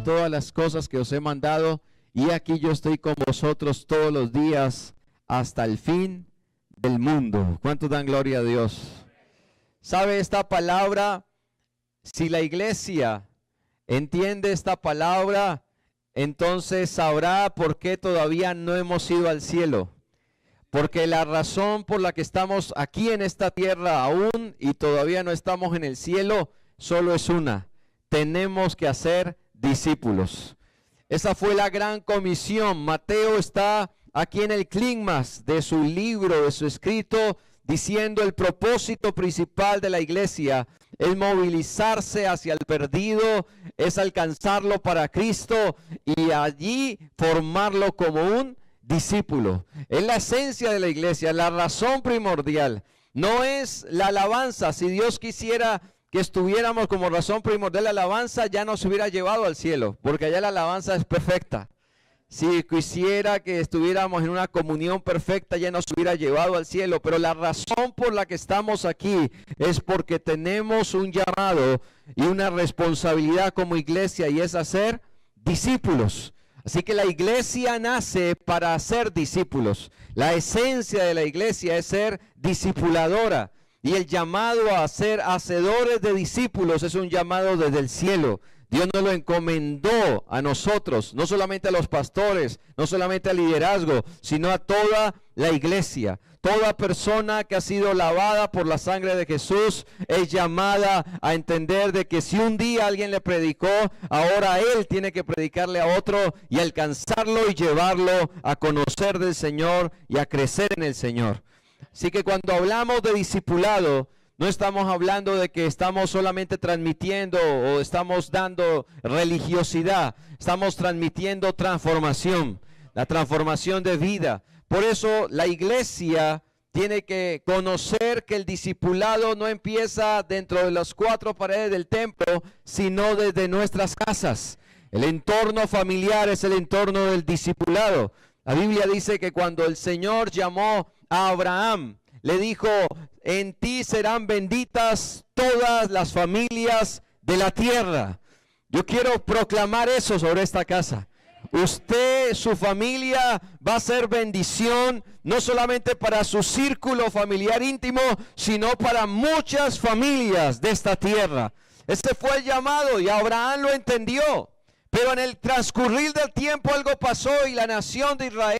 todas las cosas que os he mandado, y aquí yo estoy con vosotros todos los días hasta el fin del mundo. ¿Cuántos dan gloria a Dios? ¿Sabe esta palabra? Si la iglesia entiende esta palabra, entonces sabrá por qué todavía no hemos ido al cielo. Porque la razón por la que estamos aquí en esta tierra aún y todavía no estamos en el cielo, solo es una: tenemos que hacer discípulos. Esa fue la gran comisión. Mateo está aquí en el clímax de su libro, de su escrito, diciendo el propósito principal de la iglesia es movilizarse hacia el perdido, es alcanzarlo para Cristo y allí formarlo como un discípulo. Es la esencia de la iglesia, la razón primordial. No es la alabanza. Si Dios quisiera que estuviéramos como razón primordial la alabanza, ya nos hubiera llevado al cielo, porque allá la alabanza es perfecta. Si quisiera que estuviéramos en una comunión perfecta, ya nos hubiera llevado al cielo. Pero la razón por la que estamos aquí es porque tenemos un llamado y una responsabilidad como iglesia, y es hacer discípulos. Así que la iglesia nace para hacer discípulos. La esencia de la iglesia es ser discipuladora. Y el llamado a ser hacedores de discípulos es un llamado desde el cielo. Dios nos lo encomendó a nosotros, no solamente a los pastores, no solamente al liderazgo, sino a toda la iglesia. Toda persona que ha sido lavada por la sangre de Jesús es llamada a entender de que si un día alguien le predicó, ahora él tiene que predicarle a otro y alcanzarlo y llevarlo a conocer del Señor y a crecer en el Señor. Así que cuando hablamos de discipulado, no estamos hablando de que estamos solamente transmitiendo o estamos dando religiosidad. Estamos transmitiendo transformación, la transformación de vida. Por eso la iglesia tiene que conocer que el discipulado no empieza dentro de las cuatro paredes del templo, sino desde nuestras casas. El entorno familiar es el entorno del discipulado. La Biblia dice que cuando el Señor llamó a Abraham, le dijo: en ti serán benditas todas las familias de la tierra. Yo quiero proclamar eso sobre esta casa. Usted, su familia, va a ser bendición, no solamente para su círculo familiar íntimo, sino para muchas familias de esta tierra. Ese fue el llamado y Abraham lo entendió. Pero en el transcurrir del tiempo algo pasó y la nación de Israel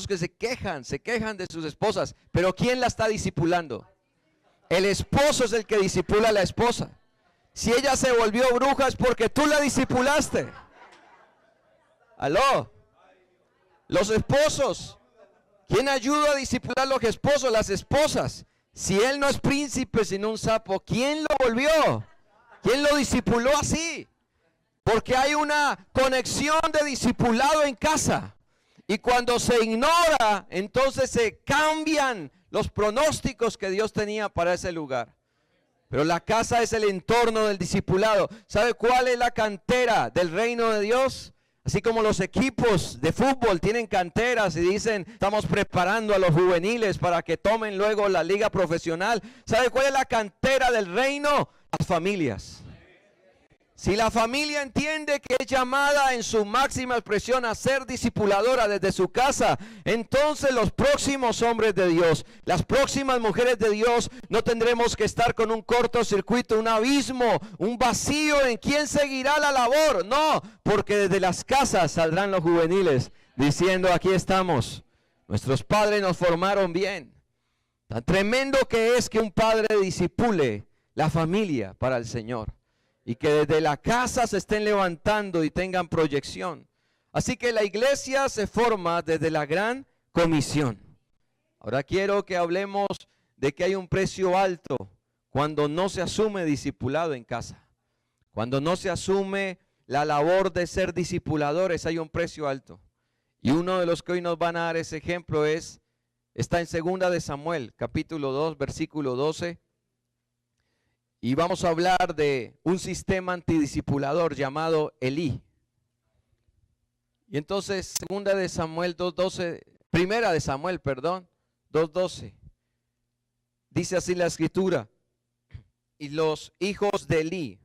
que se quejan de sus esposas, pero ¿quién la está discipulando? El esposo es el que discipula a la esposa. Si ella se volvió bruja es porque tú la discipulaste. Aló. Los esposos. ¿Quién ayuda a discipular a los esposos? Las esposas. Si él no es príncipe sino un sapo, ¿quién lo volvió? ¿Quién lo discipuló así? Porque hay una conexión de discipulado en casa. Y cuando se ignora, entonces se cambian los pronósticos que Dios tenía para ese lugar. Pero la casa es el entorno del discipulado. ¿Sabe cuál es la cantera del reino de Dios? Así como los equipos de fútbol tienen canteras y dicen, estamos preparando a los juveniles para que tomen luego la liga profesional. ¿Sabe cuál es la cantera del reino? Las familias. Si la familia entiende que es llamada en su máxima expresión a ser discipuladora desde su casa, entonces los próximos hombres de Dios, las próximas mujeres de Dios, no tendremos que estar con un cortocircuito, un abismo, un vacío en quién seguirá la labor. No, porque desde las casas saldrán los juveniles diciendo, aquí estamos, nuestros padres nos formaron bien. Tan tremendo que es que un padre disipule la familia para el Señor. Y que desde la casa se estén levantando y tengan proyección. Así que la iglesia se forma desde la gran comisión. Ahora quiero que hablemos de que hay un precio alto cuando no se asume discipulado en casa. Cuando no se asume la labor de ser discipuladores, hay un precio alto. Y uno de los que hoy nos van a dar ese ejemplo está en 2 de Samuel, capítulo 2, versículo 12. Y vamos a hablar de un sistema antidiscipulador llamado Elí. Y entonces, 2 de Samuel 2:12, 1 de Samuel, 2:12. Dice así la escritura: y los hijos de Elí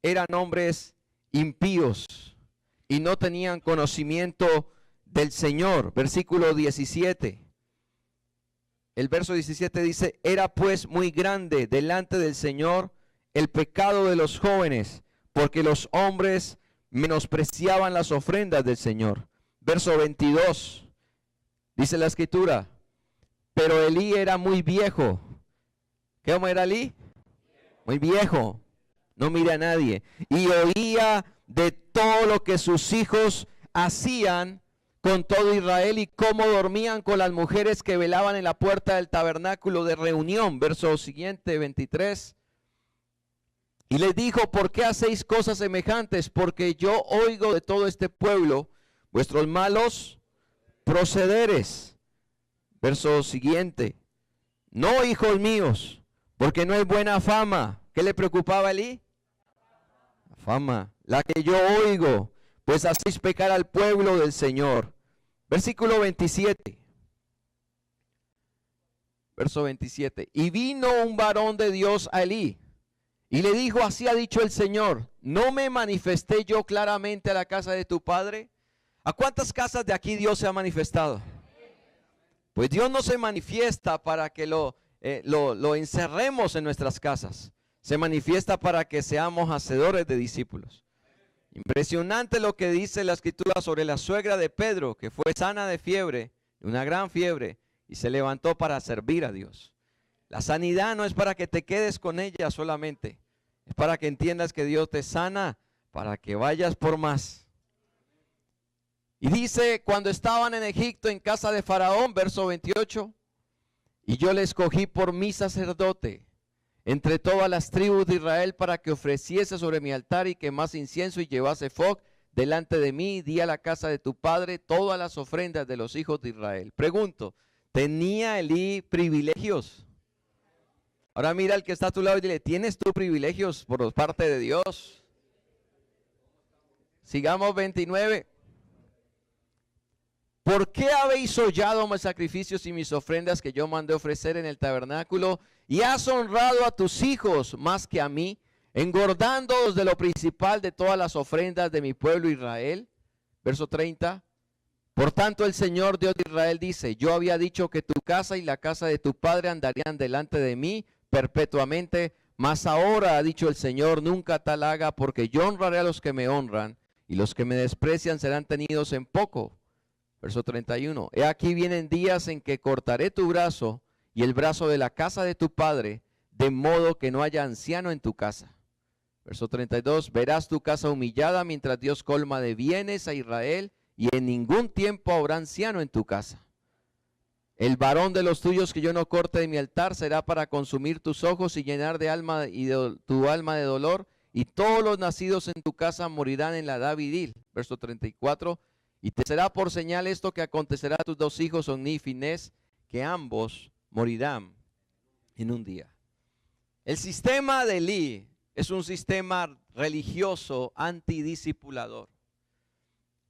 eran hombres impíos y no tenían conocimiento del Señor. Versículo 17. El verso 17 dice, era pues muy grande delante del Señor el pecado de los jóvenes, porque los hombres menospreciaban las ofrendas del Señor. Verso 22, dice la escritura, pero Elí era muy viejo. ¿Qué hombre era Elí? Muy viejo, no mira a nadie. Y oía de todo lo que sus hijos hacían con todo Israel y cómo dormían con las mujeres que velaban en la puerta del tabernáculo de reunión. Verso siguiente, 23. Y les dijo, ¿por qué hacéis cosas semejantes? Porque yo oigo de todo este pueblo vuestros malos procederes. Verso siguiente. No, hijos míos, porque no hay buena fama. ¿Qué le preocupaba a Elí? La fama, la que yo oigo. Pues hacéis pecar al pueblo del Señor. Versículo 27. Verso 27. Y vino un varón de Dios a Elí y le dijo, así ha dicho el Señor, ¿no me manifesté yo claramente a la casa de tu padre? ¿A cuántas casas de aquí Dios se ha manifestado? Pues Dios no se manifiesta para que lo encerremos en nuestras casas. Se manifiesta para que seamos hacedores de discípulos. Impresionante lo que dice la escritura sobre la suegra de Pedro, que fue sana de fiebre, de una gran fiebre, y se levantó para servir a Dios. La sanidad no es para que te quedes con ella solamente, es para que entiendas que Dios te sana, para que vayas por más. Y dice, cuando estaban en Egipto, en casa de Faraón, verso 28, y yo le escogí por mi sacerdote entre todas las tribus de Israel para que ofreciese sobre mi altar y quemase incienso y llevase foc delante de mí, di a la casa de tu padre todas las ofrendas de los hijos de Israel. Pregunto, ¿tenía Elí privilegios? Ahora mira al que está a tu lado y dile, ¿tienes tú privilegios por parte de Dios? Sigamos 29. ¿Por qué habéis hollado mis sacrificios y mis ofrendas que yo mandé ofrecer en el tabernáculo? Y has honrado a tus hijos más que a mí, engordándoos de lo principal de todas las ofrendas de mi pueblo Israel. Verso 30. Por tanto el Señor Dios de Israel dice, yo había dicho que tu casa y la casa de tu padre andarían delante de mí perpetuamente, mas ahora ha dicho el Señor, nunca tal haga, porque yo honraré a los que me honran, y los que me desprecian serán tenidos en poco. Verso 31. He aquí vienen días en que cortaré tu brazo y el brazo de la casa de tu padre, de modo que no haya anciano en tu casa. Verso 32. Verás tu casa humillada mientras Dios colma de bienes a Israel, y en ningún tiempo habrá anciano en tu casa. El varón de los tuyos que yo no corte de mi altar será para consumir tus ojos y llenar de alma y de tu alma de dolor, y todos los nacidos en tu casa morirán en la edad viril. Verso 34. Y te será por señal esto que acontecerá a tus dos hijos, Ofni y Finés, que ambos morirán en un día. El sistema de Elí es un sistema religioso antidiscipulador.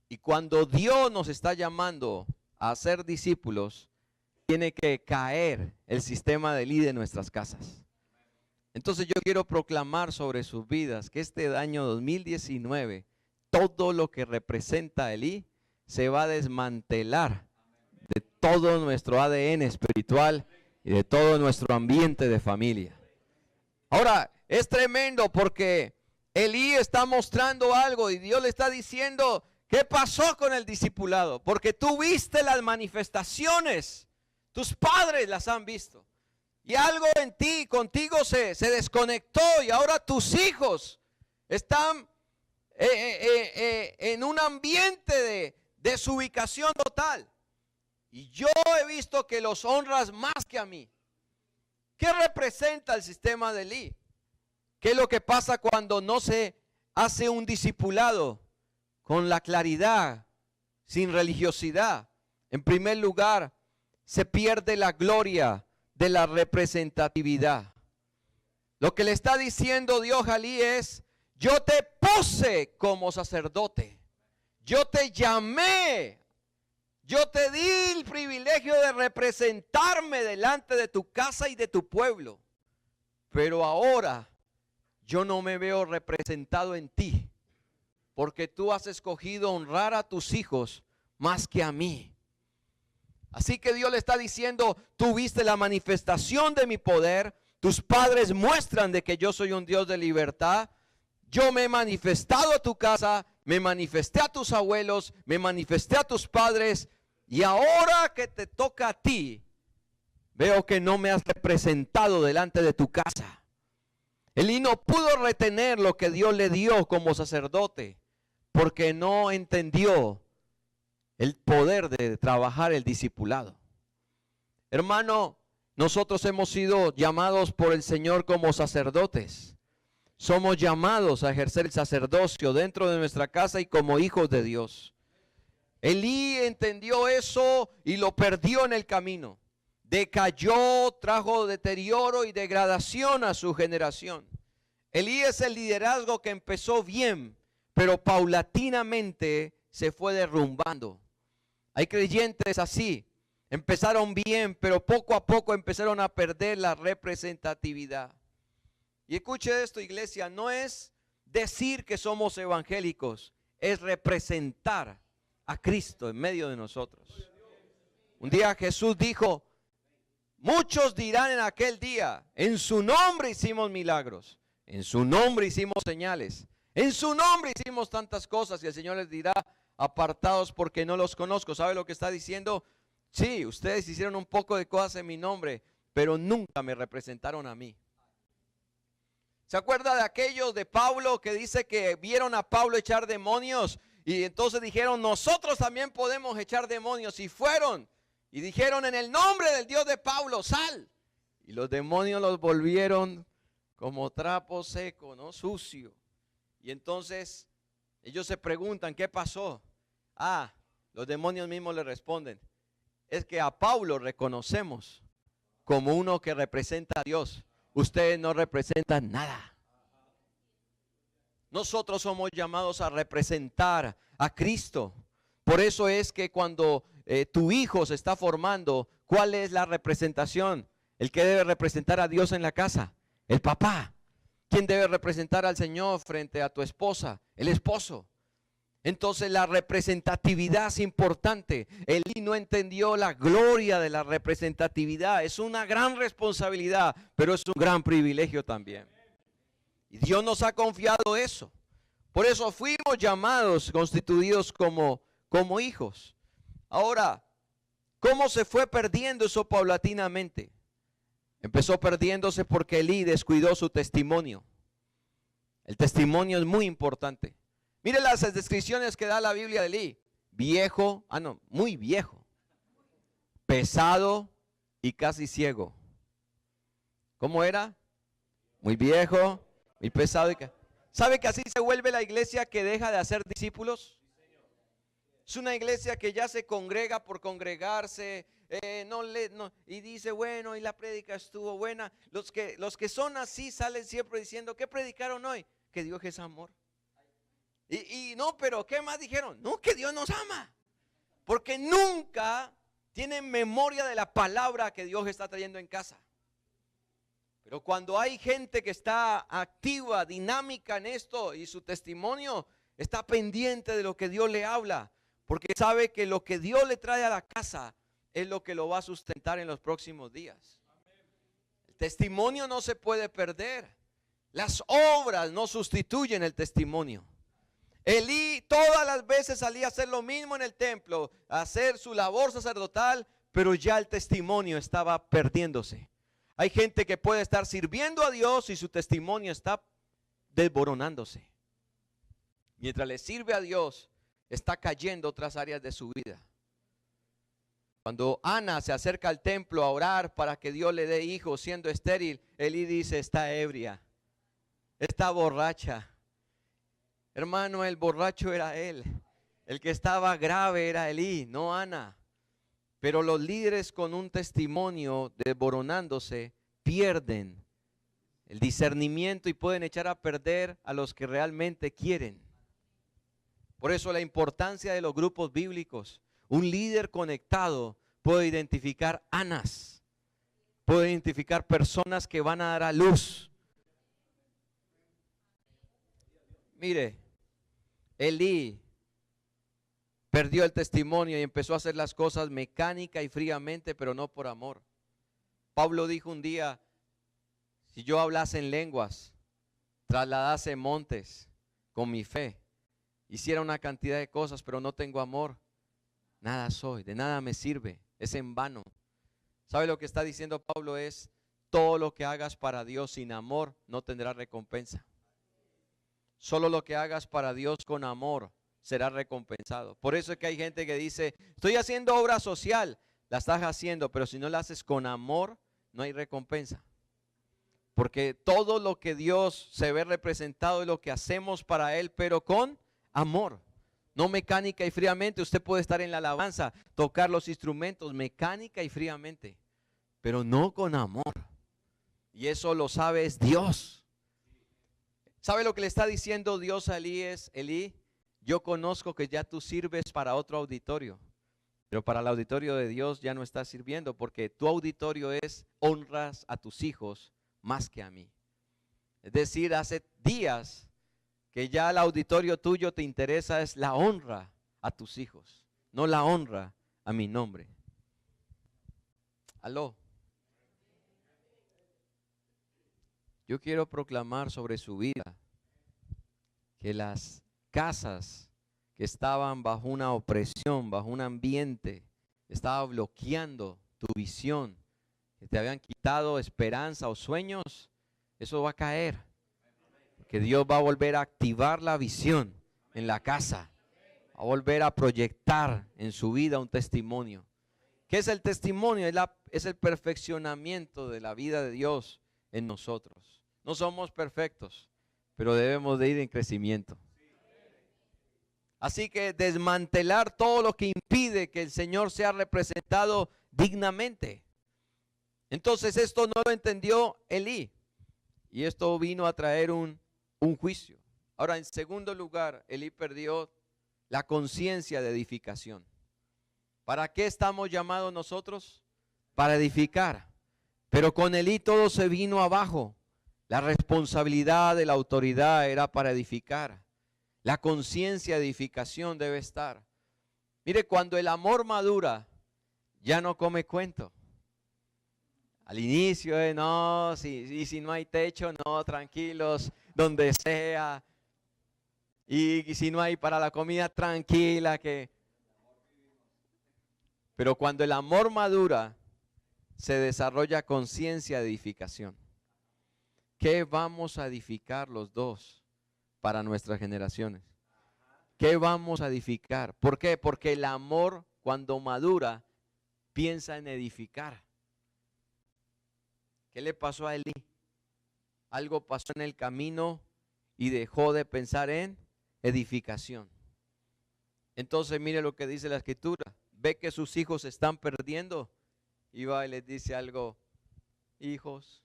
Y cuando Dios nos está llamando a ser discípulos, tiene que caer el sistema de Elí de nuestras casas. Entonces yo quiero proclamar sobre sus vidas que este año 2019, todo lo que representa Elí se va a desmantelar de todo nuestro ADN espiritual y de todo nuestro ambiente de familia. Ahora, es tremendo porque Elí está mostrando algo y Dios le está diciendo, ¿qué pasó con el discipulado? Porque tú viste las manifestaciones, tus padres las han visto. Y algo en ti, contigo se desconectó y ahora tus hijos están en un ambiente de desubicación total. Y yo he visto que los honras más que a mí. ¿Qué representa el sistema de Elí? ¿Qué es lo que pasa cuando no se hace un discipulado con la claridad, sin religiosidad? En primer lugar, se pierde la gloria de la representatividad. Lo que le está diciendo Dios a Elí es, yo te puse como sacerdote, yo te llamé, yo te di el privilegio de representarme delante de tu casa y de tu pueblo, pero ahora yo no me veo representado en ti, porque tú has escogido honrar a tus hijos más que a mí. Así que Dios le está diciendo, tú viste la manifestación de mi poder, tus padres muestran de que yo soy un Dios de libertad, yo me he manifestado a tu casa, me manifesté a tus abuelos, me manifesté a tus padres, y ahora que te toca a ti, veo que no me has representado delante de tu casa. Elí no pudo retener lo que Dios le dio como sacerdote, porque no entendió el poder de trabajar el discipulado. Hermano, nosotros hemos sido llamados por el Señor como sacerdotes. Somos llamados a ejercer el sacerdocio dentro de nuestra casa y como hijos de Dios. Elí entendió eso y lo perdió en el camino. Decayó, trajo deterioro y degradación a su generación. Elí es el liderazgo que empezó bien, pero paulatinamente se fue derrumbando. Hay creyentes así, empezaron bien, pero poco a poco empezaron a perder la representatividad. Y escuche esto, iglesia, no es decir que somos evangélicos, es representar a Cristo en medio de nosotros. Un día Jesús dijo, muchos dirán en aquel día, en su nombre hicimos milagros, en su nombre hicimos señales, en su nombre hicimos tantas cosas, y el Señor les dirá, apartados porque no los conozco. ¿Sabe lo que está diciendo? Sí, ustedes hicieron un poco de cosas en mi nombre, pero nunca me representaron a mí. ¿Se acuerda de aquellos de Pablo que dice que vieron a Pablo echar demonios y entonces dijeron, nosotros también podemos echar demonios? Y fueron y dijeron, en el nombre del Dios de Pablo, sal. Y los demonios los volvieron como trapo seco, ¿no? Sucio. Y entonces ellos se preguntan, ¿qué pasó? Los demonios mismos le responden, es que a Pablo reconocemos como uno que representa a Dios. Ustedes no representan nada. Nosotros somos llamados a representar a Cristo. Por eso es que cuando tu hijo se está formando, ¿cuál es la representación? El que debe representar a Dios en la casa, el papá. ¿Quién debe representar al Señor frente a tu esposa? El esposo. Entonces la representatividad es importante. Elí no entendió la gloria de la representatividad. Es una gran responsabilidad, pero es un gran privilegio también. Y Dios nos ha confiado eso. Por eso fuimos llamados, constituidos como hijos. Ahora, ¿cómo se fue perdiendo eso paulatinamente? Empezó perdiéndose porque Elí descuidó su testimonio. El testimonio es muy importante. Mire las descripciones que da la Biblia de Elí. Viejo, muy viejo, pesado y casi ciego. ¿Cómo era? Muy viejo, muy pesado. ¿Sabe que así se vuelve la iglesia que deja de hacer discípulos? Es una iglesia que ya se congrega por congregarse, y dice, bueno, y la prédica estuvo buena. Los que son así salen siempre diciendo, ¿qué predicaron hoy? Que Dios es amor. Y no, pero ¿qué más dijeron? No, que Dios nos ama. Porque nunca tienen memoria de la palabra que Dios está trayendo en casa. Pero cuando hay gente que está activa, dinámica en esto y su testimonio está pendiente de lo que Dios le habla, porque sabe que lo que Dios le trae a la casa es lo que lo va a sustentar en los próximos días. El testimonio no se puede perder. Las obras no sustituyen el testimonio. Elí todas las veces salía a hacer lo mismo en el templo, a hacer su labor sacerdotal, pero ya el testimonio estaba perdiéndose. Hay gente que puede estar sirviendo a Dios y su testimonio está desboronándose. Mientras le sirve a Dios, está cayendo otras áreas de su vida. Cuando Ana se acerca al templo a orar para que Dios le dé hijos siendo estéril, Elí dice: está ebria, está borracha. Hermano, el borracho era él. El que estaba grave era Elí, no Ana. Pero los líderes con un testimonio desboronándose pierden el discernimiento y pueden echar a perder a los que realmente quieren. Por eso la importancia de los grupos bíblicos. Un líder conectado puede identificar Anas, puede identificar personas que van a dar a luz. Mire, Elí perdió el testimonio y empezó a hacer las cosas mecánica y fríamente, pero no por amor. Pablo dijo un día: si yo hablase en lenguas, trasladase montes con mi fe, hiciera una cantidad de cosas, pero no tengo amor, nada soy, de nada me sirve, es en vano. ¿Sabe lo que está diciendo Pablo? Es: todo lo que hagas para Dios sin amor no tendrá recompensa. Solo lo que hagas para Dios con amor será recompensado. Por eso es que hay gente que dice: estoy haciendo obra social. La estás haciendo, pero si no la haces con amor, no hay recompensa. Porque todo lo que Dios se ve representado es lo que hacemos para Él, pero con amor. No mecánica y fríamente. Usted puede estar en la alabanza, tocar los instrumentos mecánica y fríamente, pero no con amor. Y eso lo sabe es Dios. ¿Sabe lo que le está diciendo Dios a Elí? Elí, yo conozco que ya tú sirves para otro auditorio, pero para el auditorio de Dios ya no estás sirviendo, porque tu auditorio es: honras a tus hijos más que a mí. Es decir, hace días que ya el auditorio tuyo te interesa es la honra a tus hijos, no la honra a mi nombre. Aló. Yo quiero proclamar sobre su vida que las casas que estaban bajo una opresión, bajo un ambiente, estaba bloqueando tu visión, que te habían quitado esperanza o sueños, eso va a caer. Que Dios va a volver a activar la visión en la casa, a volver a proyectar en su vida un testimonio. ¿Qué es el testimonio? Es el perfeccionamiento de la vida de Dios en nosotros. No somos perfectos, pero debemos de ir en crecimiento. Así que desmantelar todo lo que impide que el Señor sea representado dignamente. Entonces esto no lo entendió Elí, y esto vino a traer un juicio. Ahora, en segundo lugar, Elí perdió la conciencia de edificación. ¿Para qué estamos llamados nosotros? Para edificar. Pero con Elí todo se vino abajo. La responsabilidad de la autoridad era para edificar. La conciencia de edificación debe estar. Mire, cuando el amor madura, ya no come cuento. Al inicio, no, si no hay techo, no, tranquilos, donde sea. Y si no hay para la comida, tranquila. Pero cuando el amor madura, se desarrolla conciencia de edificación. ¿Qué vamos a edificar los dos para nuestras generaciones? ¿Qué vamos a edificar? ¿Por qué? Porque el amor, cuando madura, piensa en edificar. ¿Qué le pasó a Elí? Algo pasó en el camino y dejó de pensar en edificación. Entonces mire lo que dice la Escritura. Ve que sus hijos se están perdiendo y va y les dice algo: hijos,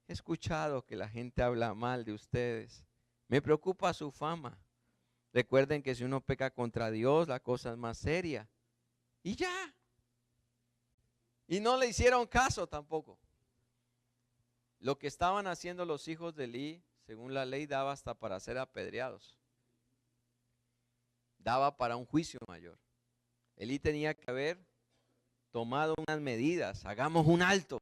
he escuchado que la gente habla mal de ustedes. Me preocupa su fama. Recuerden que si uno peca contra Dios, la cosa es más seria. Y ya. Y no le hicieron caso tampoco. Lo que estaban haciendo los hijos de Elí, según la ley, daba hasta para ser apedreados. Daba para un juicio mayor. Elí tenía que haber tomado unas medidas. Hagamos un alto.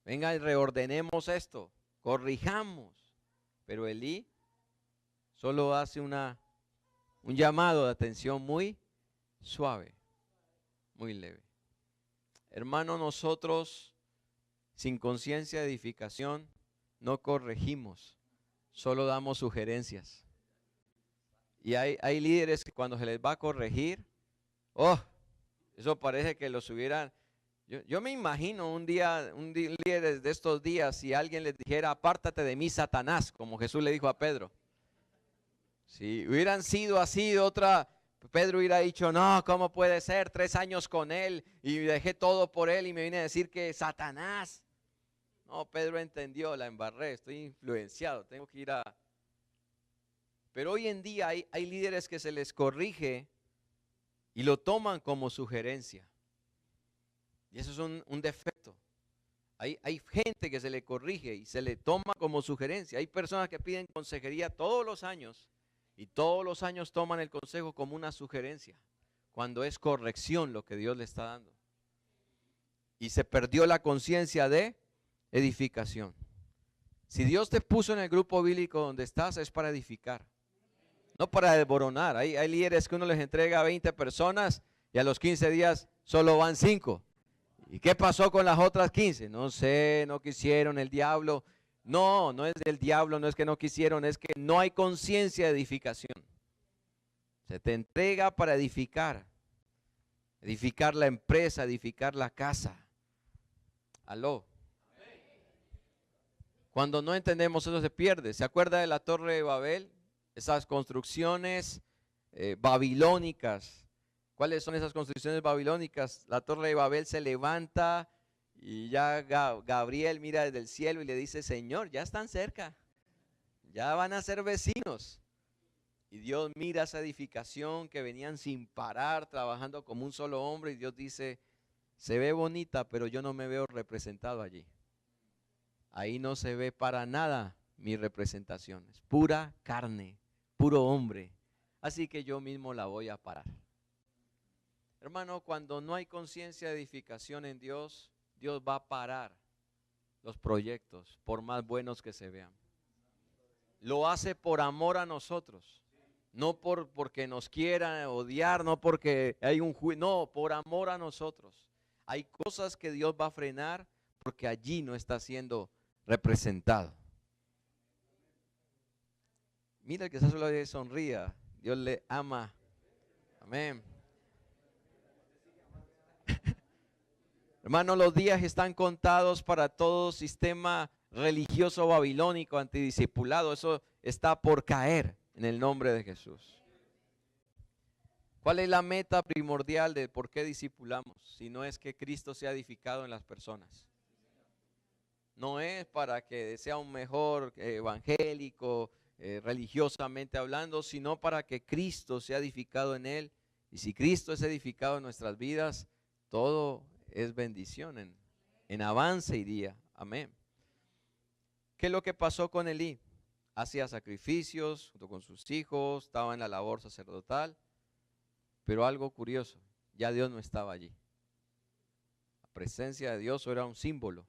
Venga y reordenemos esto. Corrijamos. Pero Elí solo hace un llamado de atención muy suave, muy leve. Hermano, nosotros sin conciencia de edificación no corregimos, solo damos sugerencias. Y hay líderes que cuando se les va a corregir, eso parece que los hubieran. Yo me imagino un líder de estos días, si alguien les dijera, apártate de mí, Satanás, como Jesús le dijo a Pedro. Si hubieran sido así, Pedro hubiera dicho, no, ¿cómo puede ser? 3 años con él y dejé todo por él y me vine a decir que Satanás. No, Pedro entendió, la embarré, estoy influenciado, tengo que ir a. Pero hoy en día hay líderes que se les corrige y lo toman como sugerencia. Y eso es un defecto. Hay gente que se le corrige y se le toma como sugerencia. Hay personas que piden consejería todos los años y todos los años toman el consejo como una sugerencia, cuando es corrección lo que Dios le está dando. Y se perdió la conciencia de edificación. Si Dios te puso en el grupo bíblico donde estás, es para edificar, no para desboronar. Hay líderes que uno les entrega a 20 personas y a los 15 días solo van 5. ¿Y qué pasó con las otras 15? No sé, no quisieron, el diablo. No, no es del diablo, no es que no quisieron, es que no hay conciencia de edificación. Se te entrega para edificar la empresa, edificar la casa. Aló. Cuando no entendemos eso se pierde. ¿Se acuerda de la Torre de Babel? Esas construcciones babilónicas. ¿Cuáles son esas construcciones babilónicas? La Torre de Babel se levanta y ya Gabriel mira desde el cielo y le dice, Señor, ya están cerca, ya van a ser vecinos. Y Dios mira esa edificación que venían sin parar, trabajando como un solo hombre, y Dios dice, se ve bonita, pero yo no me veo representado allí. Ahí no se ve para nada mi representación, es pura carne, puro hombre, así que yo mismo la voy a parar. Hermano, cuando no hay conciencia de edificación en Dios, Dios va a parar los proyectos, por más buenos que se vean. Lo hace por amor a nosotros, no porque nos quiera odiar, no porque hay un juicio, no, por amor a nosotros. Hay cosas que Dios va a frenar porque allí no está siendo representado. Mira el que está solo y sonría, Dios le ama. Amén. Hermano, los días están contados para todo sistema religioso babilónico antidiscipulado. Eso está por caer en el nombre de Jesús. ¿Cuál es la meta primordial de por qué discipulamos? Si no es que Cristo sea edificado en las personas. No es para que sea un mejor evangélico, religiosamente hablando, sino para que Cristo sea edificado en él. Y si Cristo es edificado en nuestras vidas, todo es bendición, en avance iría. Amén. ¿Qué es lo que pasó con Elí? Hacía sacrificios junto con sus hijos, estaba en la labor sacerdotal, pero algo curioso, ya Dios no estaba allí. La presencia de Dios era un símbolo.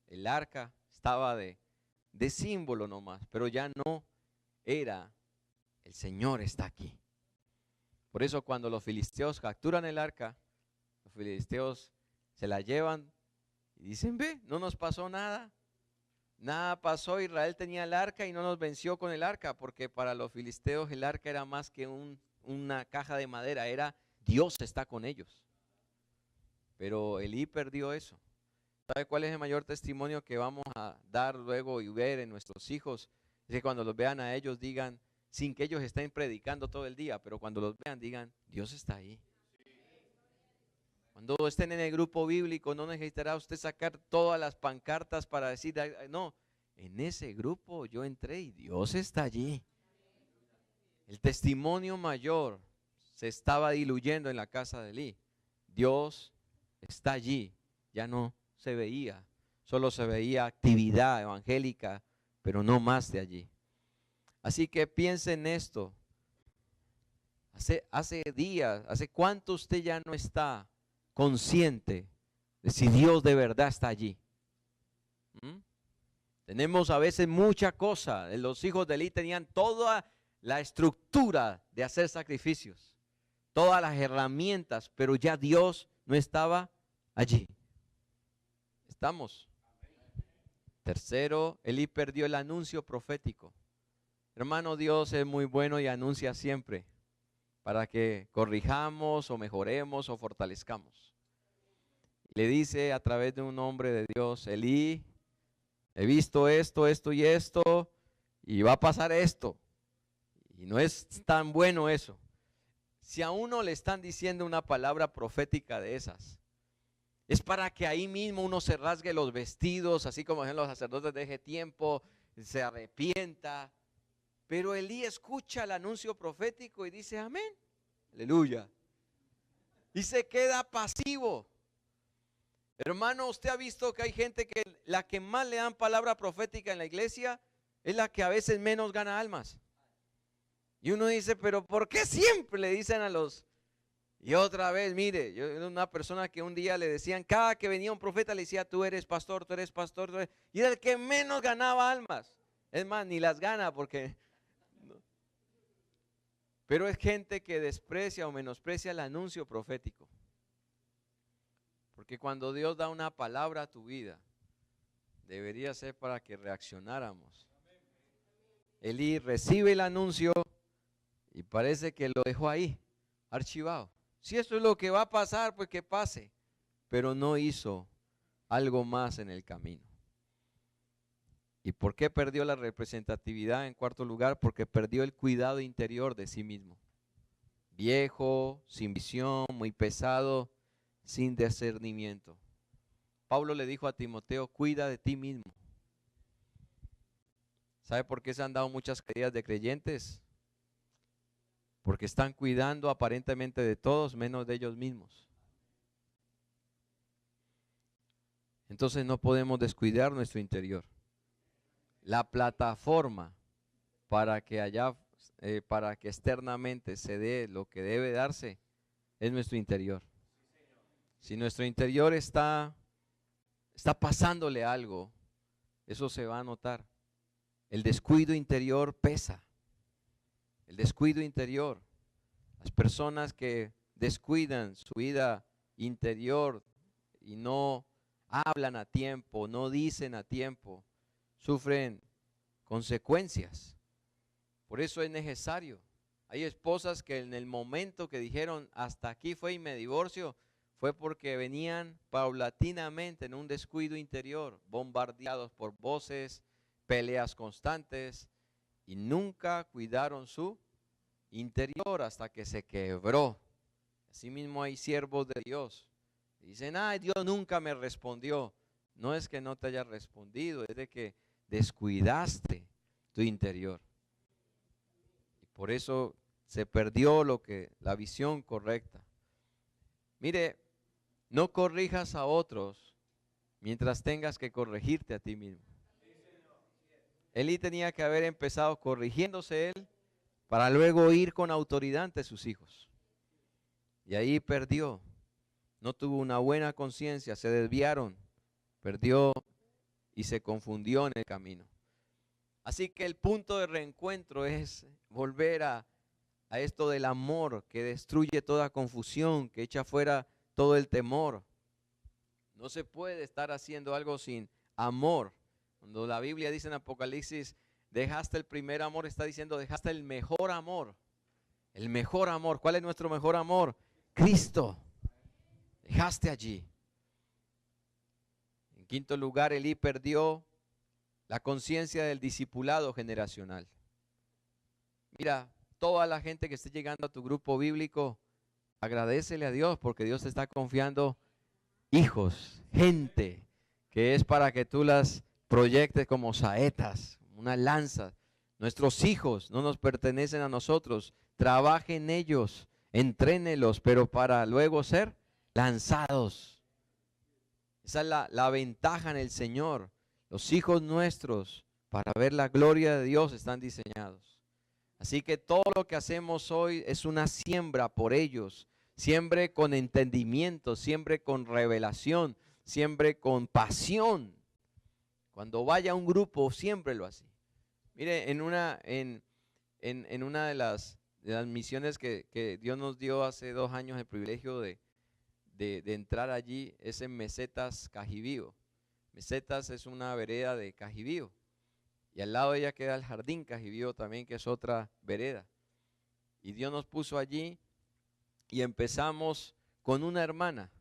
El arca estaba de símbolo nomás, pero ya no era, el Señor está aquí. Por eso cuando los filisteos capturan el arca, los filisteos se la llevan y dicen, ve, no nos pasó nada. Nada pasó, Israel tenía el arca y no nos venció con el arca, porque para los filisteos el arca era más que una caja de madera, era Dios está con ellos. Pero Elí perdió eso. ¿Sabe cuál es el mayor testimonio que vamos a dar luego y ver en nuestros hijos? Es que cuando los vean a ellos digan, sin que ellos estén predicando todo el día, pero cuando los vean digan, Dios está ahí. Cuando estén en el grupo bíblico no necesitará usted sacar todas las pancartas para decir, no, en ese grupo yo entré y Dios está allí. El testimonio mayor se estaba diluyendo en la casa de Elí. Dios está allí, ya no se veía, solo se veía actividad evangélica, pero no más de allí. Así que piense en esto. Hace días, ¿hace cuánto usted ya no está consciente de si Dios de verdad está allí? Tenemos a veces mucha cosa. Los hijos de Elí tenían toda la estructura de hacer sacrificios, todas las herramientas, pero ya Dios no estaba allí. ¿Estamos? Tercero, Elí perdió el anuncio profético. Hermano, Dios es muy bueno y anuncia siempre para que corrijamos o mejoremos o fortalezcamos. Le dice a través de un hombre de Dios: Elí, he visto esto, esto y esto, y va a pasar esto. Y no es tan bueno eso. Si a uno le están diciendo una palabra profética de esas, es para que ahí mismo uno se rasgue los vestidos, así como dicen los sacerdotes, deje tiempo, se arrepienta. Pero Elí escucha el anuncio profético y dice amén, aleluya, y se queda pasivo. Hermano, usted ha visto que hay gente que la que más le dan palabra profética en la iglesia es la que a veces menos gana almas. Y uno dice, pero ¿por qué siempre le dicen a los... Y otra vez, mire, yo era una persona que un día le decían, cada que venía un profeta le decía, tú eres pastor, tú eres pastor, tú eres... Y era el que menos ganaba almas. Es más, ni las gana porque... Pero es gente que desprecia o menosprecia el anuncio profético. Porque cuando Dios da una palabra a tu vida, debería ser para que reaccionáramos. Elí recibe el anuncio y parece que lo dejó ahí, archivado. Si esto es lo que va a pasar, pues que pase. Pero no hizo algo más en el camino. ¿Y por qué perdió la representatividad? En cuarto lugar, porque perdió el cuidado interior de sí mismo. Viejo, sin visión, muy pesado, sin discernimiento. Pablo le dijo a Timoteo, cuida de ti mismo. ¿Sabe por qué se han dado muchas caídas de creyentes? Porque están cuidando aparentemente de todos, menos de ellos mismos. Entonces no podemos descuidar nuestro interior. La plataforma para que externamente se dé lo que debe darse es nuestro interior. Si nuestro interior está pasándole algo, eso se va a notar. El descuido interior pesa. El descuido interior. Las personas que descuidan su vida interior y no hablan a tiempo, no dicen a tiempo, sufren consecuencias. Por eso es necesario. Hay esposas que en el momento que dijeron hasta aquí fue y me divorcio, fue porque venían paulatinamente en un descuido interior, bombardeados por voces, peleas constantes, y nunca cuidaron su interior hasta que se quebró. Asimismo hay siervos de Dios. Dicen, ay, Dios nunca me respondió. No es que no te haya respondido, es de que descuidaste tu interior. Y por eso se perdió la visión correcta. Mire, no corrijas a otros mientras tengas que corregirte a ti mismo. Elí tenía que haber empezado corrigiéndose él para luego ir con autoridad ante sus hijos. Y ahí perdió. No tuvo una buena conciencia, se desviaron, perdió y se confundió en el camino. Así que el punto de reencuentro es volver a esto del amor que destruye toda confusión, que echa fuera todo el temor. No se puede estar haciendo algo sin amor. Cuando la Biblia dice en Apocalipsis, dejaste el primer amor, está diciendo dejaste el mejor amor. El mejor amor. ¿Cuál es nuestro mejor amor? Cristo. Dejaste allí. En quinto lugar, Elí perdió la conciencia del discipulado generacional. Mira, toda la gente que esté llegando a tu grupo bíblico, agradécele a Dios porque Dios te está confiando hijos, gente, que es para que tú las proyectes como saetas, una lanza. Nuestros hijos no nos pertenecen a nosotros. Trabaje en ellos, entrénelos, pero para luego ser lanzados. Esa es la ventaja en el Señor. Los hijos nuestros, para ver la gloria de Dios, están diseñados. Así que todo lo que hacemos hoy es una siembra por ellos. Siembre con entendimiento, siembre con revelación, siembre con pasión. Cuando vaya a un grupo, siémbrelo así. Mire, en una de las misiones que Dios nos dio hace 2 años, el privilegio de entrar allí, es en Mesetas, Cajibío. Mesetas es una vereda de Cajibío. Y al lado de ella queda el Jardín Cajibío también, que es otra vereda. Y Dios nos puso allí y empezamos con una hermana,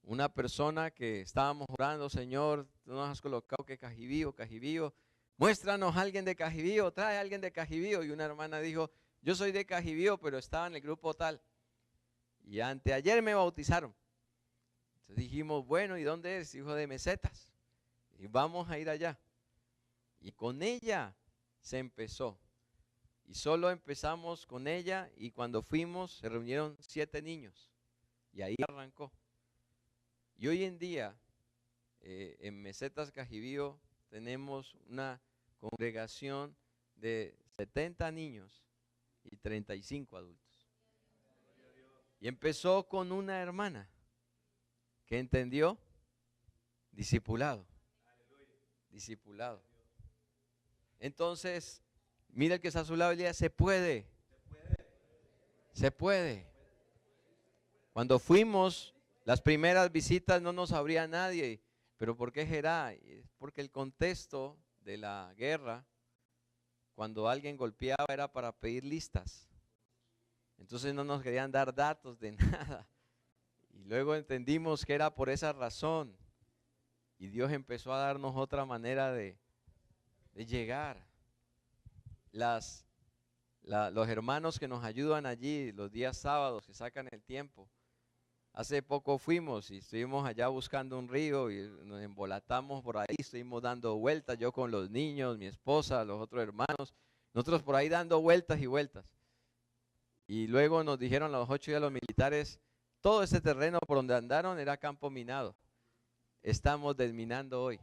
una persona que estábamos orando: Señor, tú nos has colocado que Cajibío, muéstranos a alguien de Cajibío, trae a alguien de Cajibío. Y una hermana dijo: yo soy de Cajibío, pero estaba en el grupo tal. Y anteayer me bautizaron. Entonces dijimos: bueno, ¿y dónde es? Hijo de Mesetas. Y vamos a ir allá. Y con ella se empezó. Y solo empezamos con ella, y cuando fuimos se reunieron 7 niños. Y ahí arrancó. Y hoy en día, en Mesetas Cajibío, tenemos una congregación de 70 niños y 35 adultos. Y empezó con una hermana que entendió: discipulado. Discipulado. Entonces, mira el que está a su lado y le dice: se puede. Se puede. Cuando fuimos, las primeras visitas no nos abría nadie. ¿Pero por qué será? Porque el contexto de la guerra, cuando alguien golpeaba, era para pedir listas. Entonces no nos querían dar datos de nada. Y luego entendimos que era por esa razón. Y Dios empezó a darnos otra manera de llegar. Los hermanos que nos ayudan allí los días sábados, que sacan el tiempo. Hace poco fuimos y estuvimos allá buscando un río y nos embolatamos por ahí, estuvimos dando vueltas, yo con los niños, mi esposa, los otros hermanos, nosotros por ahí dando vueltas y vueltas. Y luego nos dijeron a los 8 días los militares: todo ese terreno por donde andaron era campo minado. Estamos desminando hoy.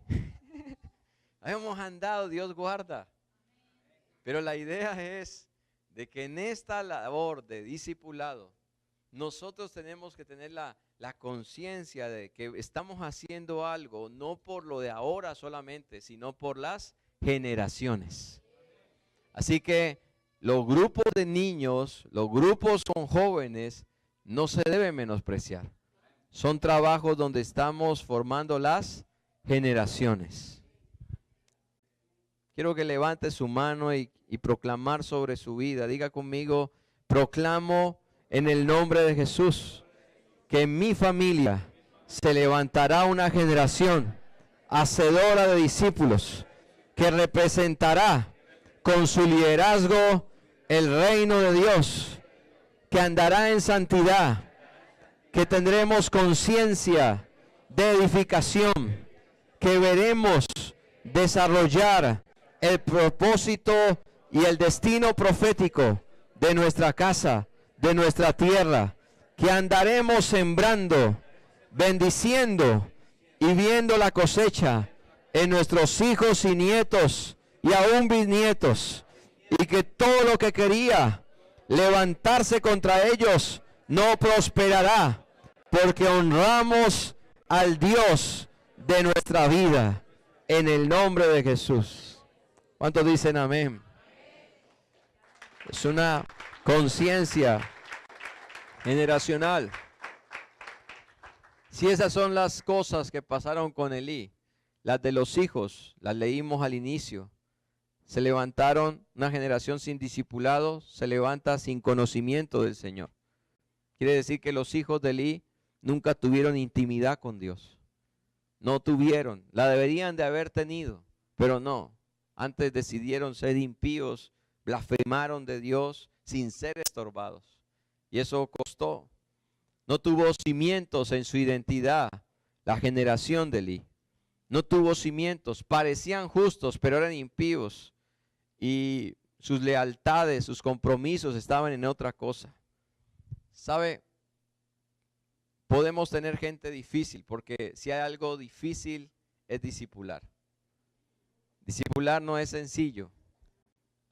Hemos andado, Dios guarda. Pero la idea es de que en esta labor de discipulado, nosotros tenemos que tener la conciencia de que estamos haciendo algo, no por lo de ahora solamente, sino por las generaciones. Así que los grupos de niños, los grupos con jóvenes, no se deben menospreciar. Son trabajos donde estamos formando las generaciones. Quiero que levante su mano y proclamar sobre su vida. Diga conmigo: proclamo en el nombre de Jesús que en mi familia se levantará una generación hacedora de discípulos que representará con su liderazgo el reino de Dios, que andará en santidad, que tendremos conciencia de edificación, que veremos desarrollar el propósito y el destino profético de nuestra casa, de nuestra tierra, que andaremos sembrando, bendiciendo y viendo la cosecha en nuestros hijos y nietos y aún bisnietos, y que todo lo que quería levantarse contra ellos no prosperará, porque honramos al Dios de nuestra vida, en el nombre de Jesús. ¿Cuántos dicen amén? Es una conciencia generacional. Si esas son las cosas que pasaron con Elí, las de los hijos, las leímos al inicio. Se levantaron una generación sin discipulado, se levanta sin conocimiento del Señor. Quiere decir que los hijos de Elí nunca tuvieron intimidad con Dios. No tuvieron, la deberían de haber tenido, pero no. Antes decidieron ser impíos, blasfemaron de Dios sin ser estorbados. Y eso costó. No tuvo cimientos en su identidad la generación de Elí. No tuvo cimientos, parecían justos, pero eran impíos. y sus lealtades, sus compromisos estaban en otra cosa. ¿Sabe? Podemos tener gente difícil, porque si hay algo difícil es discipular. Discipular no es sencillo.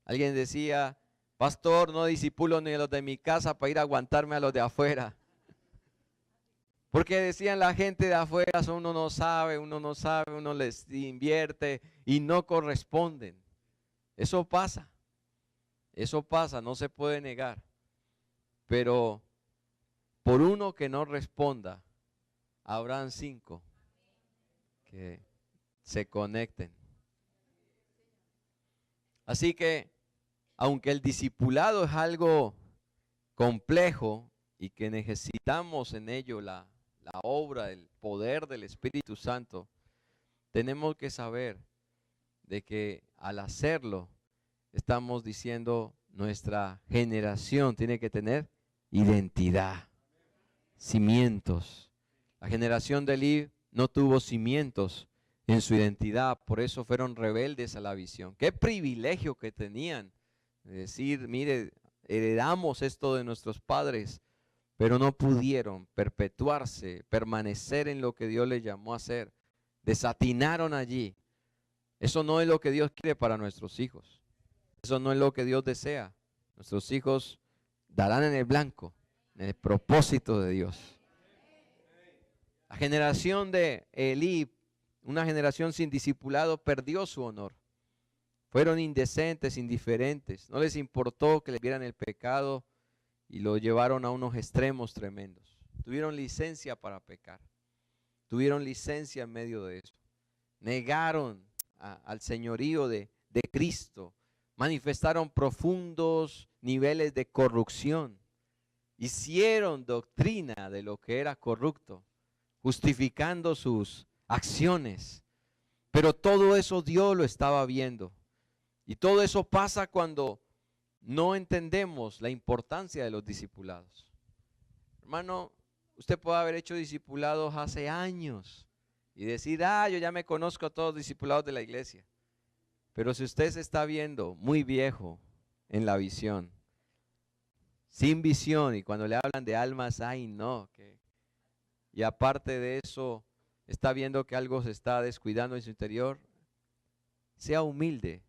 Alguien decía, pastor, no discipulo ni a los de mi casa para ir a aguantarme a los de afuera. Porque decían la gente de afuera, uno no sabe, uno les invierte y no corresponden. Eso pasa, no se puede negar. Pero por uno que no responda, habrán 5 que se conecten. Así que, aunque el discipulado es algo complejo y que necesitamos en ello la obra, el poder del Espíritu Santo, tenemos que saber de que al hacerlo, estamos diciendo nuestra generación tiene que tener identidad, cimientos. La generación de Eli no tuvo cimientos en su identidad, por eso fueron rebeldes a la visión. Qué privilegio que tenían de decir, mire, heredamos esto de nuestros padres, pero no pudieron perpetuarse, permanecer en lo que Dios les llamó a hacer. Desatinaron allí. Eso no es lo que Dios quiere para nuestros hijos. Eso no es lo que Dios desea. Nuestros hijos darán en el blanco, en el propósito de Dios. La generación de Elí, una generación sin discipulado, perdió su honor. Fueron indecentes, indiferentes. No les importó que les vieran el pecado y lo llevaron a unos extremos tremendos. Tuvieron licencia para pecar. Tuvieron licencia en medio de eso. Negaron al señorío de Cristo. Manifestaron profundos niveles de corrupción. Hicieron doctrina de lo que era corrupto, justificando sus acciones. Pero todo eso Dios lo estaba viendo. Y todo eso pasa cuando no entendemos la importancia de los discipulados. Hermano, usted puede haber hecho discipulados hace años y decir, yo ya me conozco a todos los discipulados de la iglesia. Pero si usted se está viendo muy viejo en la visión, sin visión, y cuando le hablan de almas, no, y aparte de eso, está viendo que algo se está descuidando en su interior, sea humilde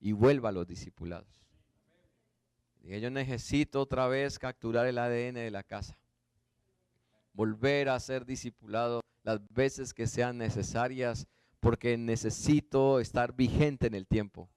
y vuelva a los discipulados. Y yo necesito otra vez capturar el ADN de la casa, volver a ser discipulado las veces que sean necesarias, porque necesito estar vigente en el tiempo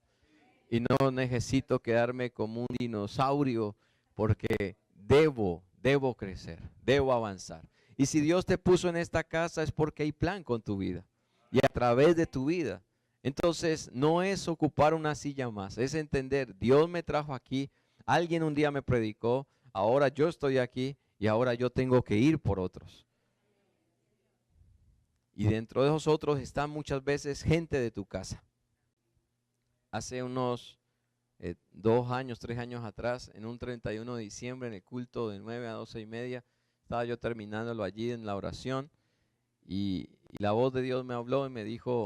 y no necesito quedarme como un dinosaurio, porque debo crecer, debo avanzar. Y si Dios te puso en esta casa es porque hay plan con tu vida y a través de tu vida. Entonces no es ocupar una silla más, es entender, Dios me trajo aquí, alguien un día me predicó, ahora yo estoy aquí y ahora yo tengo que ir por otros. Y dentro de esos otros están muchas veces gente de tu casa. Hace unos 2 años, 3 años atrás, en un 31 de diciembre, en el culto de 9 a 12:30, estaba yo terminándolo allí en la oración y la voz de Dios me habló y me dijo,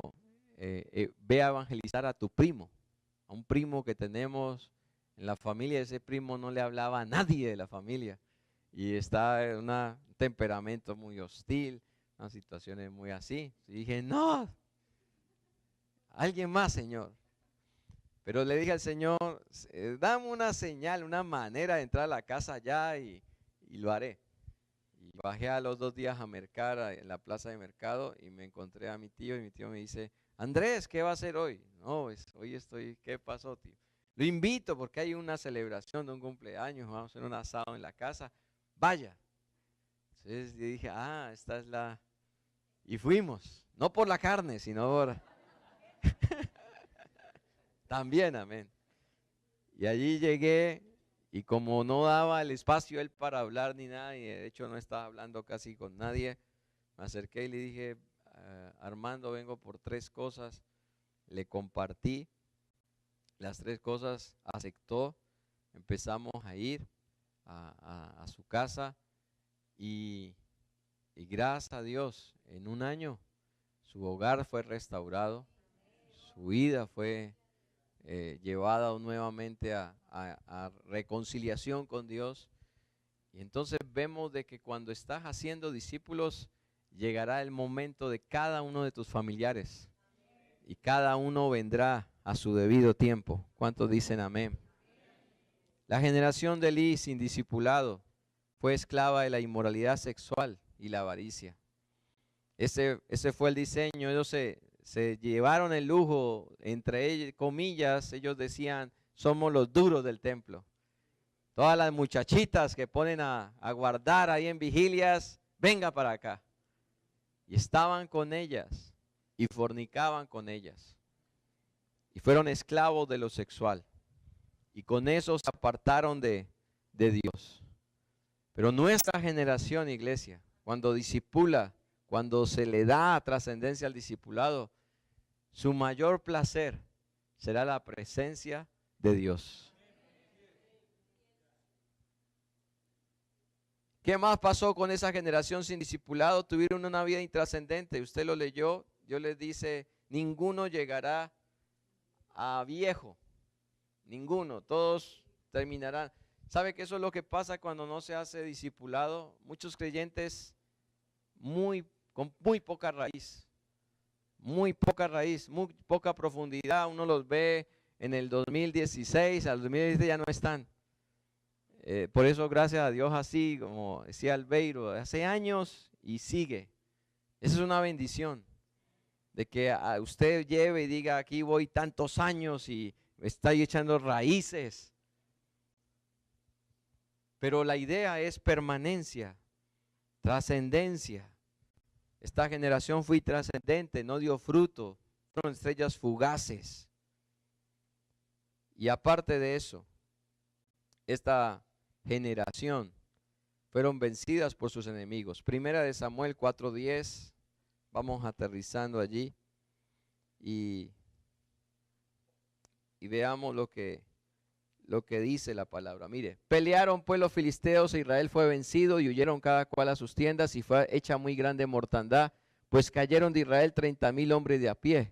ve a evangelizar a tu primo, a un primo que tenemos en la familia. Ese primo no le hablaba a nadie de la familia y está en un temperamento muy hostil, unas situaciones muy así. Y dije, no, alguien más, Señor. Pero le dije al Señor, dame una señal, una manera de entrar a la casa allá y lo haré. Y bajé a los 2 días a mercar en la plaza de mercado y me encontré a mi tío y mi tío me dice, Andrés, ¿qué va a hacer hoy? No, hoy estoy, ¿qué pasó, tío? Lo invito porque hay una celebración de un cumpleaños, vamos a hacer un asado en la casa, vaya. Entonces yo dije, esta es la... Y fuimos, no por la carne, sino por... También, amén. Y allí llegué y como no daba el espacio él para hablar ni nada, y de hecho no estaba hablando casi con nadie, me acerqué y le dije, Armando, vengo por 3 cosas. Le compartí las 3 cosas, aceptó, empezamos a ir a su casa y gracias a Dios, en un año su hogar fue restaurado, su vida fue llevada nuevamente a reconciliación con Dios. Y entonces vemos de que cuando estás haciendo discípulos, llegará el momento de cada uno de tus familiares. Y cada uno vendrá a su debido tiempo. ¿Cuántos dicen amén? La generación de Elí sin discipulado fue esclava de la inmoralidad sexual y la avaricia. Ese fue el diseño. Ellos se llevaron el lujo, entre ellos, comillas, ellos decían, somos los duros del templo. Todas las muchachitas que ponen a guardar ahí en vigilias, venga para acá. Y estaban con ellas y fornicaban con ellas. Y fueron esclavos de lo sexual. Y con eso se apartaron de Dios. Pero nuestra generación, iglesia, cuando discipula, cuando se le da trascendencia al discipulado, su mayor placer será la presencia de Dios. ¿Qué más pasó con esa generación sin discipulado? Tuvieron una vida intrascendente. Usted lo leyó, Dios les dice, ninguno llegará a viejo. Ninguno, todos terminarán. ¿Sabe que eso es lo que pasa cuando no se hace discipulado? Muchos creyentes con muy poca raíz, muy poca profundidad. Uno los ve en el 2016, al 2017 ya no están. Por eso, gracias a Dios, así como decía Albeiro, hace años y sigue. Esa es una bendición, de que a usted lleve y diga, aquí voy tantos años y está echando raíces. Pero la idea es permanencia, trascendencia. Esta generación fue trascendente, no dio fruto, fueron estrellas fugaces. Y aparte de eso, esta generación fueron vencidas por sus enemigos. Primera de Samuel 4:10, vamos aterrizando allí y veamos lo que dice la palabra. Mire, pelearon pues los filisteos e Israel fue vencido y huyeron cada cual a sus tiendas y fue hecha muy grande mortandad, pues cayeron de Israel 30,000 hombres de a pie.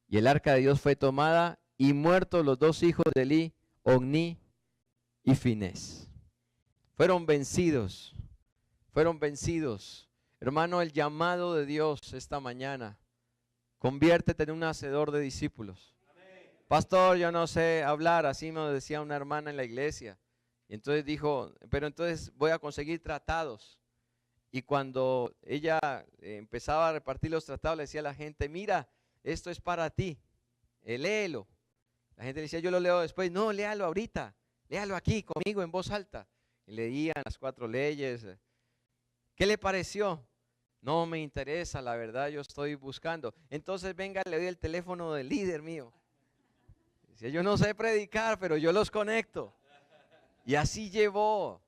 Y el arca de Dios fue tomada y muertos los dos hijos de Elí, Ogni y Finés. Fueron vencidos. Hermano, el llamado de Dios esta mañana, conviértete en un hacedor de discípulos. Pastor, yo no sé hablar, así me decía una hermana en la iglesia. Y entonces dijo, pero entonces voy a conseguir tratados. Y cuando ella empezaba a repartir los tratados, le decía a la gente, mira, esto es para ti, léelo. La gente le decía, yo lo leo después. No, léalo ahorita, léalo aquí conmigo en voz alta. Y leían las 4 leyes. ¿Qué le pareció? No me interesa, la verdad, yo estoy buscando. Entonces venga, le doy el teléfono del líder mío. Dice, yo no sé predicar, pero yo los conecto. Y así llevó.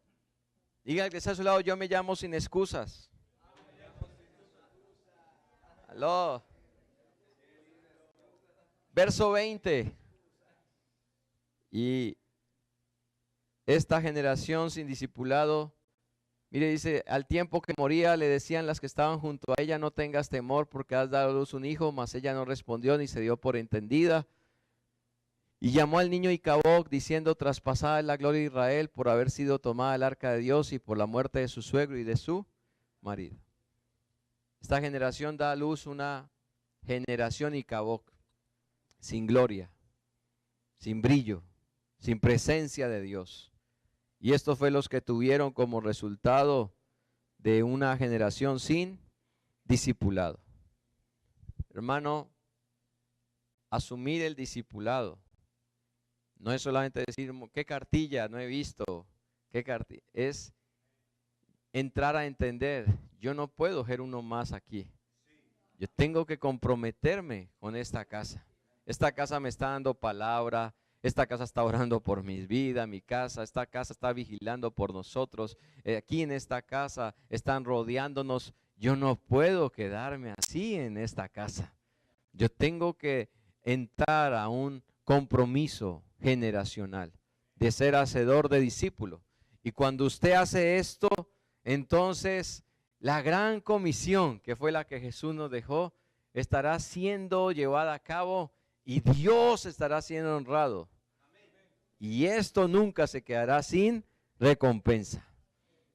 Diga al que está a su lado, yo me llamo sin excusas. Aló. Verso 20. Y esta generación sin discipulado, mire, dice, al tiempo que moría le decían las que estaban junto a ella, no tengas temor porque has dado a luz un hijo, mas ella no respondió ni se dio por entendida. Y llamó al niño Icaboc diciendo, traspasada es la gloria de Israel por haber sido tomada el arca de Dios y por la muerte de su suegro y de su marido. Esta generación da a luz una generación Icaboc, sin gloria, sin brillo, sin presencia de Dios. Y estos fue los que tuvieron como resultado de una generación sin discipulado. Hermano, asumir el discipulado no es solamente decir, ¿qué cartilla? No he visto. ¿Qué cartilla? Es entrar a entender, yo no puedo ser uno más aquí. Yo tengo que comprometerme con esta casa. Esta casa me está dando palabra, esta casa está orando por mi vida, esta casa está vigilando por nosotros. Aquí en esta casa están rodeándonos. Yo no puedo quedarme así en esta casa. Yo tengo que entrar a un compromiso generacional de ser hacedor de discípulos. Y cuando usted hace esto, entonces la gran comisión que fue la que Jesús nos dejó estará siendo llevada a cabo Y Dios estará siendo honrado. Y esto nunca se quedará sin recompensa.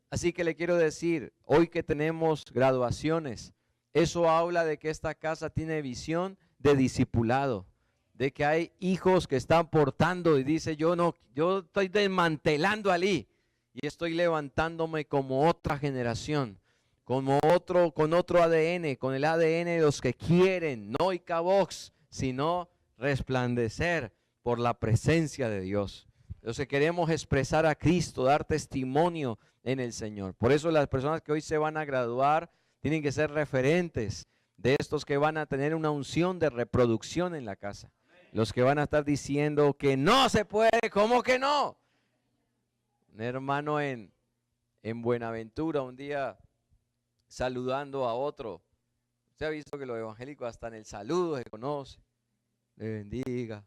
Así que le quiero decir, hoy que tenemos graduaciones, eso habla de que esta casa tiene visión de discipulado, de que hay hijos que están portando y dice, yo estoy desmantelando allí y estoy levantándome como otra generación, con otro ADN, con el ADN de los que quieren, no Icabox, sino resplandecer por la presencia de Dios. Entonces queremos expresar a Cristo, dar testimonio en el Señor. Por eso las personas que hoy se van a graduar tienen que ser referentes de estos que van a tener una unción de reproducción en la casa. Los que van a estar diciendo que no se puede, ¿cómo que no? Un hermano en Buenaventura un día saludando a otro. Usted ha visto que los evangélicos hasta en el saludo se conoce. Le bendiga.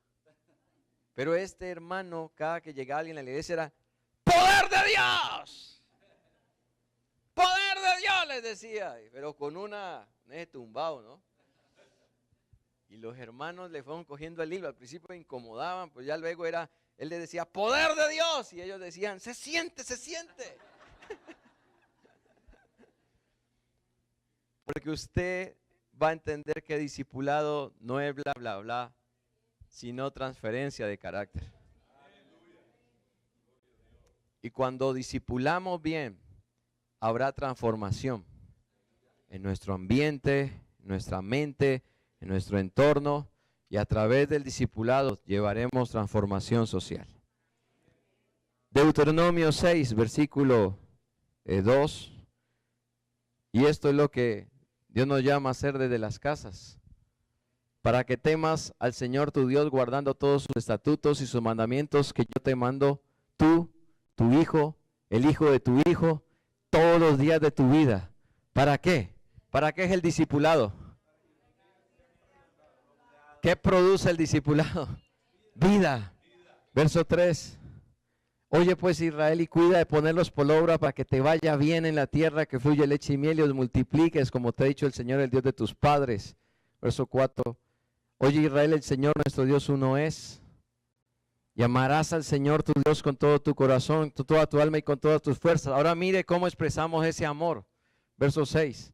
Pero este hermano, cada que llegaba alguien a la iglesia era ¡poder de Dios! ¡Poder de Dios! Les decía, pero con una tumbado, ¿no? Y los hermanos le fueron cogiendo el hilo, al principio incomodaban, pues ya luego él les decía ¡poder de Dios! Y ellos decían ¡se siente, se siente! Porque usted va a entender que discipulado no es bla, bla, bla, sino transferencia de carácter. Y cuando discipulamos bien, habrá transformación en nuestro ambiente, en nuestra mente, en nuestro entorno, y a través del discipulado llevaremos transformación social. Deuteronomio 6, versículo 2, y esto es lo que Dios nos llama a hacer desde las casas. Para que temas al Señor tu Dios guardando todos sus estatutos y sus mandamientos que yo te mando, tú, tu hijo, el hijo de tu hijo, todos los días de tu vida. ¿Para qué? ¿Para qué es el discipulado? ¿Qué produce el discipulado? Vida. Verso 3. Oye pues Israel y cuida de ponerlos por obra para que te vaya bien en la tierra que fluye leche y miel y os multipliques como te ha dicho el Señor, el Dios de tus padres. Verso 4. Oye Israel, el Señor nuestro Dios uno es. Y amarás al Señor tu Dios con todo tu corazón, con toda tu alma y con todas tus fuerzas. Ahora mire cómo expresamos ese amor. Verso 6.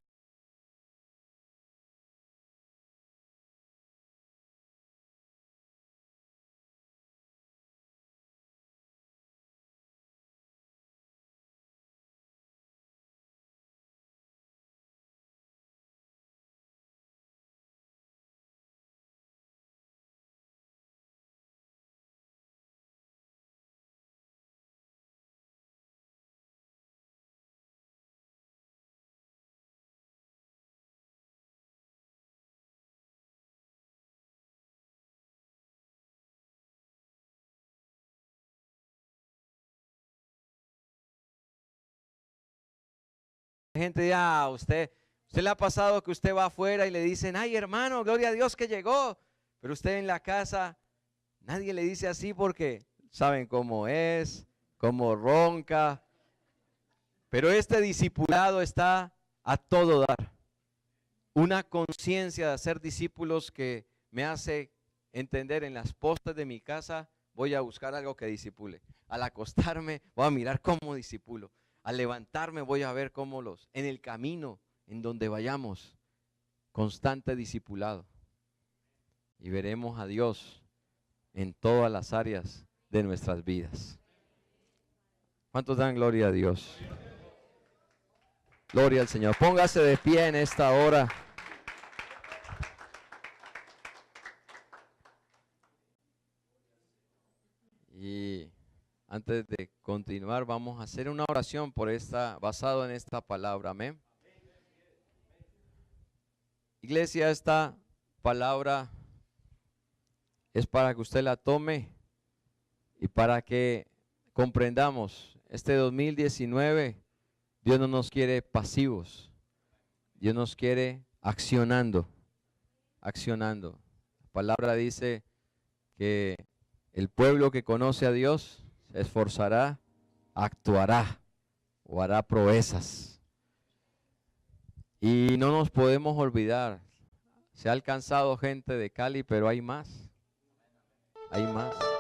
Gente dice, usted le ha pasado que usted va afuera y le dicen, ay hermano, gloria a Dios que llegó. Pero usted en la casa, nadie le dice así porque saben cómo es, cómo ronca. Pero este discipulado está a todo dar. Una conciencia de ser discípulos que me hace entender en las postes de mi casa, voy a buscar algo que disipule. Al acostarme, voy a mirar cómo disipulo. Al levantarme voy a ver cómo en el camino, en donde vayamos, constante discipulado. Y veremos a Dios en todas las áreas de nuestras vidas. ¿Cuántos dan gloria a Dios? Gloria al Señor. Póngase de pie en esta hora. Y antes de continuar, vamos a hacer una oración basado en esta palabra. Amén. Iglesia, esta palabra es para que usted la tome y para que comprendamos este 2019. Dios no nos quiere pasivos. Dios nos quiere accionando. La palabra dice que el pueblo que conoce a Dios se esforzará, actuará o hará proezas. Y no nos podemos olvidar, se ha alcanzado gente de Cali, pero hay más. Hay más.